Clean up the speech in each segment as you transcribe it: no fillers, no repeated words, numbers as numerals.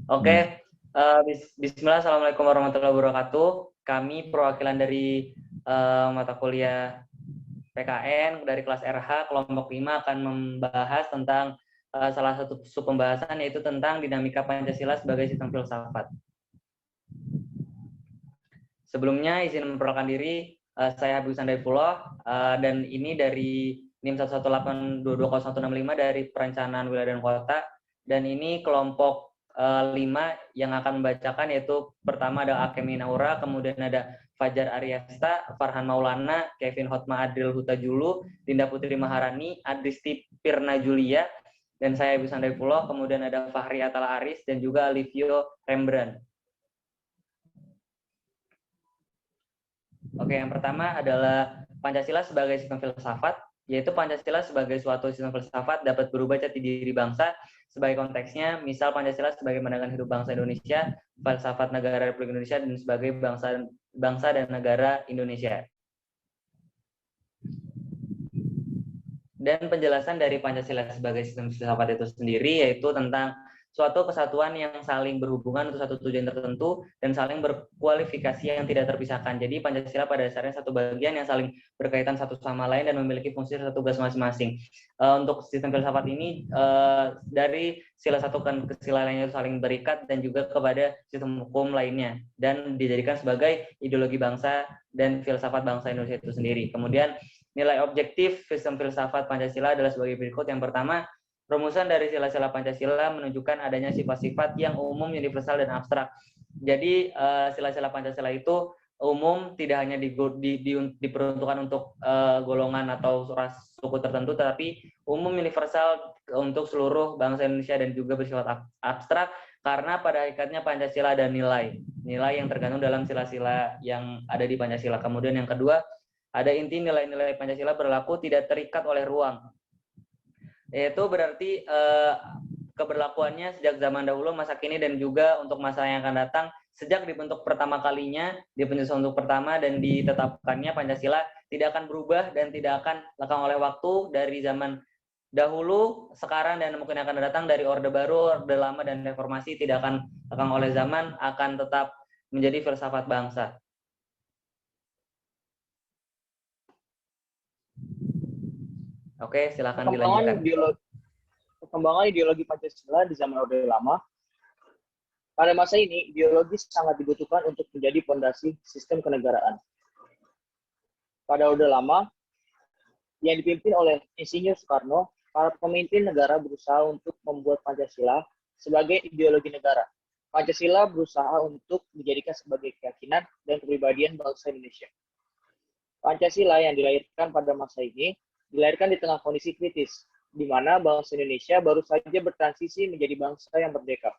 Oke, Bismillah, Assalamualaikum warahmatullahi wabarakatuh. Kami perwakilan dari mata kuliah PKN dari kelas RH kelompok 5 akan membahas tentang salah satu sub pembahasan, yaitu tentang dinamika Pancasila sebagai sistem filsafat. Sebelumnya izin memperkenalkan diri, saya Habib Sandaifullah, dan ini dari NIM 118220165 dari Perencanaan Wilayah dan Kota, dan ini kelompok 5 yang akan membacakan, yaitu pertama ada Akemi Naura, kemudian ada Fajar Aryasta, Farhan Maulana, Kevin Hotma Adil Hutajulu, Dinda Putri Maharani, Adristi Pirna Julia, dan saya Habib Sandaifullah, kemudian ada Fahri Atala Aris, dan juga Livio Rembrandt. Oke, yang pertama adalah Pancasila sebagai sistem filsafat, yaitu Pancasila sebagai suatu sistem filsafat dapat berubah jati diri bangsa sebagai konteksnya, misal Pancasila sebagai pandangan hidup bangsa Indonesia, falsafat negara Republik Indonesia, dan sebagai bangsa dan negara Indonesia. Dan penjelasan dari Pancasila sebagai sistem filsafat itu sendiri yaitu tentang suatu kesatuan yang saling berhubungan untuk satu tujuan tertentu dan saling berkualifikasi yang tidak terpisahkan. Jadi Pancasila pada dasarnya satu bagian yang saling berkaitan satu sama lain dan memiliki fungsi dan tugas masing-masing. Untuk sistem filsafat ini dari sila satu ke sila lainnya saling berikat dan juga kepada sistem hukum lainnya dan dijadikan sebagai ideologi bangsa dan filsafat bangsa Indonesia itu sendiri. Kemudian nilai objektif sistem filsafat Pancasila adalah sebagai berikut. Yang pertama, rumusan dari sila-sila Pancasila menunjukkan adanya sifat-sifat yang umum, universal, dan abstrak. Jadi sila-sila Pancasila itu umum, tidak hanya diperuntukkan untuk golongan atau ras suku tertentu, tetapi umum, universal untuk seluruh bangsa Indonesia dan juga bersifat abstrak karena pada hakikatnya Pancasila ada nilai yang tergantung dalam sila-sila yang ada di Pancasila. Kemudian yang kedua, ada inti nilai-nilai Pancasila berlaku tidak terikat oleh ruang. Yaitu berarti keberlakuannya sejak zaman dahulu, masa kini, dan juga untuk masa yang akan datang. Sejak dibentuk pertama kalinya, di penyusunan untuk pertama dan ditetapkannya Pancasila tidak akan berubah dan tidak akan lekang oleh waktu dari zaman dahulu, sekarang, dan mungkin akan datang, dari Orde Baru, Orde Lama, dan Reformasi, tidak akan lekang oleh zaman, akan tetap menjadi filsafat bangsa. Oke, silakan dilanjutkan. Perkembangan ideologi Pancasila di zaman Orde Lama. Pada masa ini, ideologi sangat dibutuhkan untuk menjadi fondasi sistem kenegaraan. Pada Orde Lama, yang dipimpin oleh Insinyur Soekarno, para pemimpin negara berusaha untuk membuat Pancasila sebagai ideologi negara. Pancasila berusaha untuk dijadikan sebagai keyakinan dan kepribadian bangsa Indonesia. Pancasila yang dilahirkan pada masa ini dilahirkan di tengah kondisi kritis, di mana bangsa Indonesia baru saja bertransisi menjadi bangsa yang merdeka.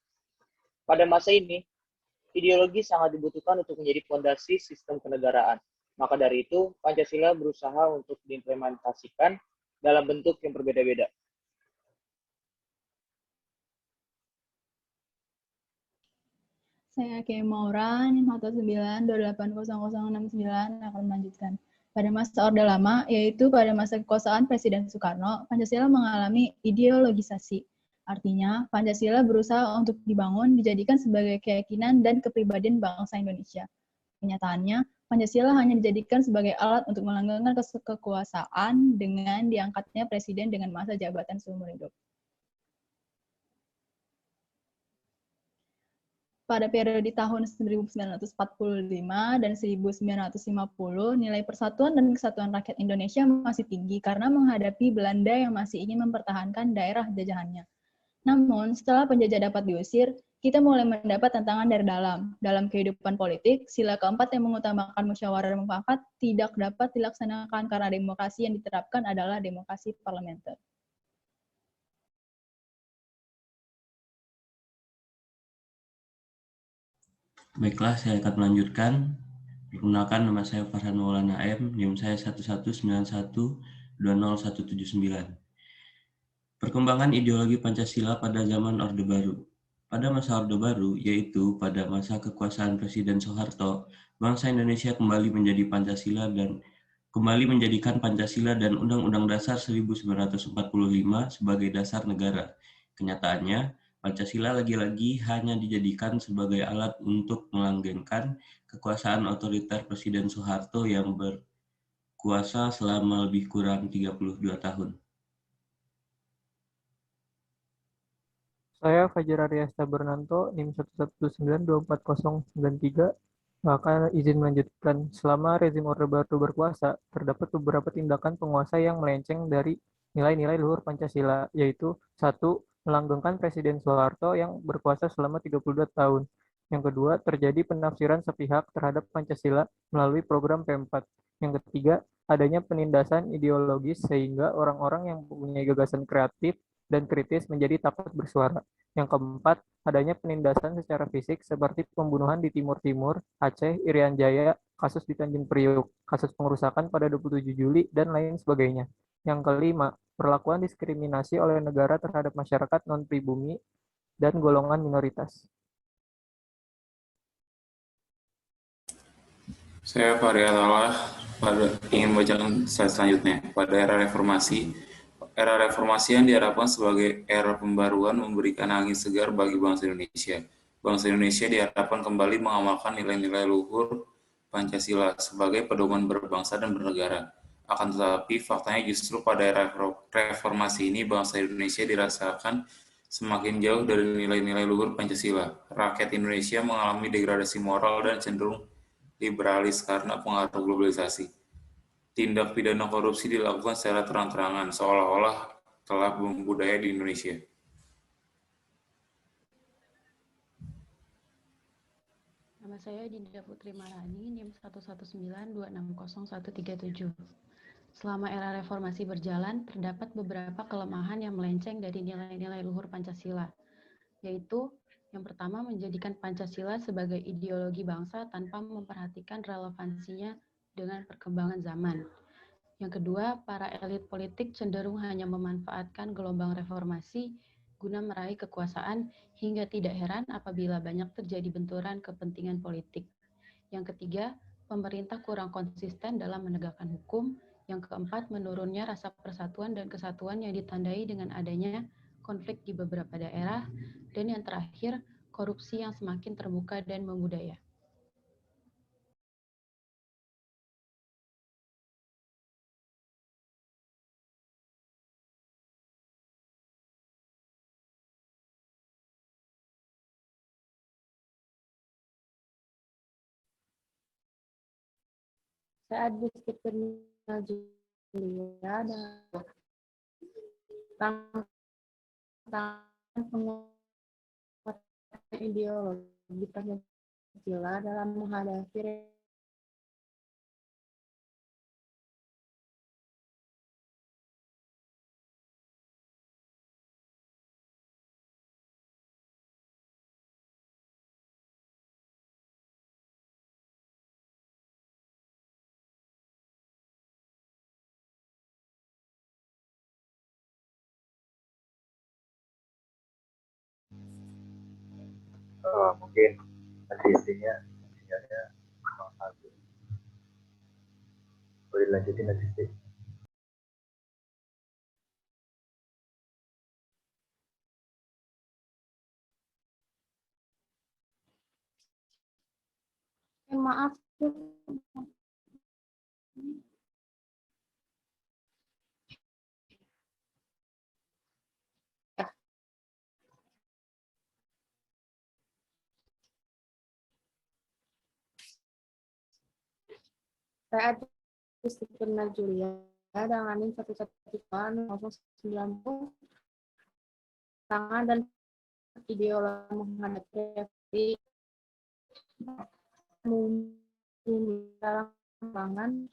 Pada masa ini, ideologi sangat dibutuhkan untuk menjadi fondasi sistem kenegaraan. Maka dari itu, Pancasila berusaha untuk diimplementasikan dalam bentuk yang berbeda-beda. Saya Kei Maura, NIM 192800069 akan melanjutkan. Pada masa Orde Lama, yaitu pada masa kekuasaan Presiden Soekarno, Pancasila mengalami ideologisasi. Artinya, Pancasila berusaha untuk dibangun, dijadikan sebagai keyakinan dan kepribadian bangsa Indonesia. Kenyataannya, Pancasila hanya dijadikan sebagai alat untuk melanggengkan kekuasaan dengan diangkatnya Presiden dengan masa jabatan seumur hidup. Pada periode tahun 1945 dan 1950, nilai persatuan dan kesatuan rakyat Indonesia masih tinggi karena menghadapi Belanda yang masih ingin mempertahankan daerah jajahannya. Namun, setelah penjajah dapat diusir, kita mulai mendapat tantangan dari dalam. Dalam kehidupan politik, sila keempat yang mengutamakan musyawarah dan mufakat tidak dapat dilaksanakan karena demokrasi yang diterapkan adalah demokrasi parlementer. Baiklah, saya akan melanjutkan. Perkenalkan, nama saya Farhan Maulana M, NIM saya 119120179. Perkembangan ideologi Pancasila pada zaman Orde Baru. Pada masa Orde Baru, yaitu pada masa kekuasaan Presiden Soeharto, bangsa Indonesia kembali menjadi Pancasila dan kembali menjadikan Pancasila dan Undang-Undang Dasar 1945 sebagai dasar negara. Kenyataannya, Pancasila lagi-lagi hanya dijadikan sebagai alat untuk melanggengkan kekuasaan otoriter Presiden Soeharto yang berkuasa selama lebih kurang 32 tahun. Saya Fajar Aryasta Bernanto, NIM 119240993, akan izin melanjutkan. Selama rezim Orde Baru berkuasa, terdapat beberapa tindakan penguasa yang melenceng dari nilai-nilai luhur Pancasila, yaitu 1. Melanggengkan Presiden Soeharto yang berkuasa selama 32 tahun. Yang kedua, terjadi penafsiran sepihak terhadap Pancasila melalui program P4. Yang ketiga, adanya penindasan ideologis sehingga orang-orang yang mempunyai gagasan kreatif dan kritis menjadi takut bersuara. Yang keempat, adanya penindasan secara fisik seperti pembunuhan di Timur Timur, Aceh, Irian Jaya, kasus di Tanjung Priok, kasus pengerusakan pada 27 Juli, dan lain sebagainya. Yang kelima, perlakuan diskriminasi oleh negara terhadap masyarakat non-pribumi dan golongan minoritas. Saya Fahri Atalah ingin membacakan slide selanjutnya. Pada era reformasi yang diharapkan sebagai era pembaruan memberikan angin segar bagi bangsa Indonesia. Bangsa Indonesia diharapkan kembali mengamalkan nilai-nilai luhur Pancasila sebagai pedoman berbangsa dan bernegara. Akan tetapi, faktanya justru pada era reformasi ini bangsa Indonesia dirasakan semakin jauh dari nilai-nilai luhur Pancasila. Rakyat Indonesia mengalami degradasi moral dan cenderung liberalis karena pengaruh globalisasi. Tindak pidana korupsi dilakukan secara terang-terangan, seolah-olah telah membudaya di Indonesia. Nama saya Dinda Putri Marani, NIM 119260137. Selama era reformasi berjalan, terdapat beberapa kelemahan yang melenceng dari nilai-nilai luhur Pancasila, yaitu yang pertama, menjadikan Pancasila sebagai ideologi bangsa tanpa memperhatikan relevansinya dengan perkembangan zaman. Yang kedua, para elit politik cenderung hanya memanfaatkan gelombang reformasi guna meraih kekuasaan hingga tidak heran apabila banyak terjadi benturan kepentingan politik. Yang ketiga, pemerintah kurang konsisten dalam menegakkan hukum. Yang keempat, menurunnya rasa persatuan dan kesatuan yang ditandai dengan adanya konflik di beberapa daerah. Dan yang terakhir, korupsi yang semakin terbuka dan membudaya. Saat disiplin Julia dan tantangan penguatan ideologi Pancasila dalam menghadapi mungkin nanti sinyalnya kurang stabil. Boleh lanjutin nanti sih. Maaf. Saat disiplin Julia dengan NIM 1190090 tangan dan ideologi menghadapi dalam pangan.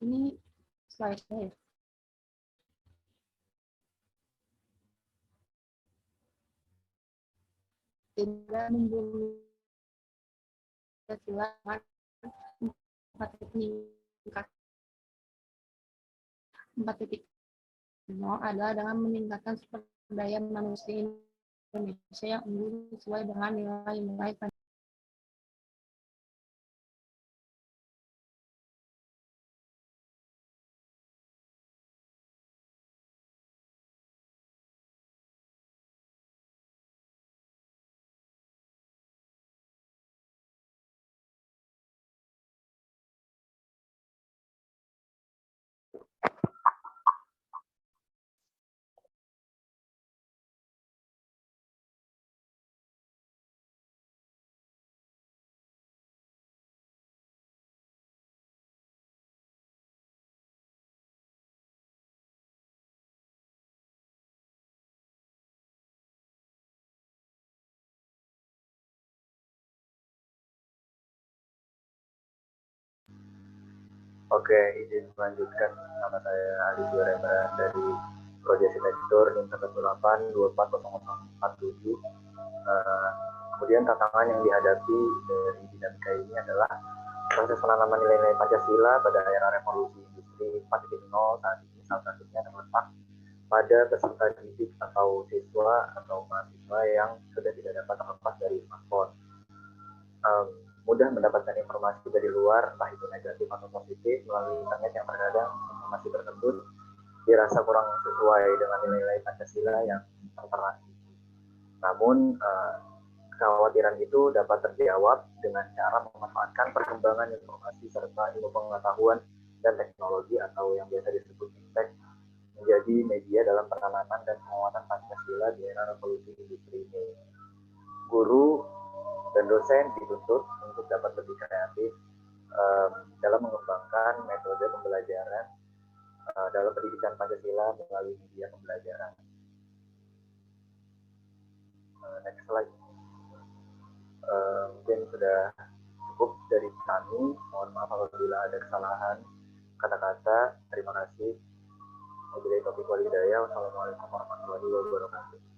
Ini slide saya. Tidak membunuh silakan 4.0 adalah dengan meningkatkan sumber daya manusia Indonesia yang unggul sesuai dengan nilai-nilai Oke, izin melanjutkan. Nama saya Ali Fiorema dari Prodi Arsitektur NIM 1824047. Kemudian tantangan yang dihadapi dari dinamika ini adalah proses penanaman nilai-nilai Pancasila pada era revolusi industri 4.0 saat ini salah satunya terletak pada peserta didik atau siswa atau mahasiswa yang sudah tidak dapat terlepas dari smartphone. Mudah mendapatkan informasi dari luar, entah itu negatif atau positif, melalui internet yang terkadang informasi tersebut dirasa kurang sesuai dengan nilai-nilai Pancasila yang tertera. Namun, kekhawatiran itu dapat terjawab dengan cara memanfaatkan perkembangan informasi serta ilmu pengetahuan dan teknologi atau yang biasa disebut iptek menjadi media dalam penanaman dan penguatan Pancasila di era revolusi industri ini. Guru dan dosen dituntut untuk dapat lebih kreatif dalam mengembangkan metode pembelajaran dalam pendidikan Pancasila melalui media pembelajaran. Next slide. Mungkin sudah cukup dari kami. Mohon maaf apabila ada kesalahan kata-kata. Terima kasih. Wabillahi taufiq wal hidayah. Wassalamualaikum warahmatullahi wabarakatuh.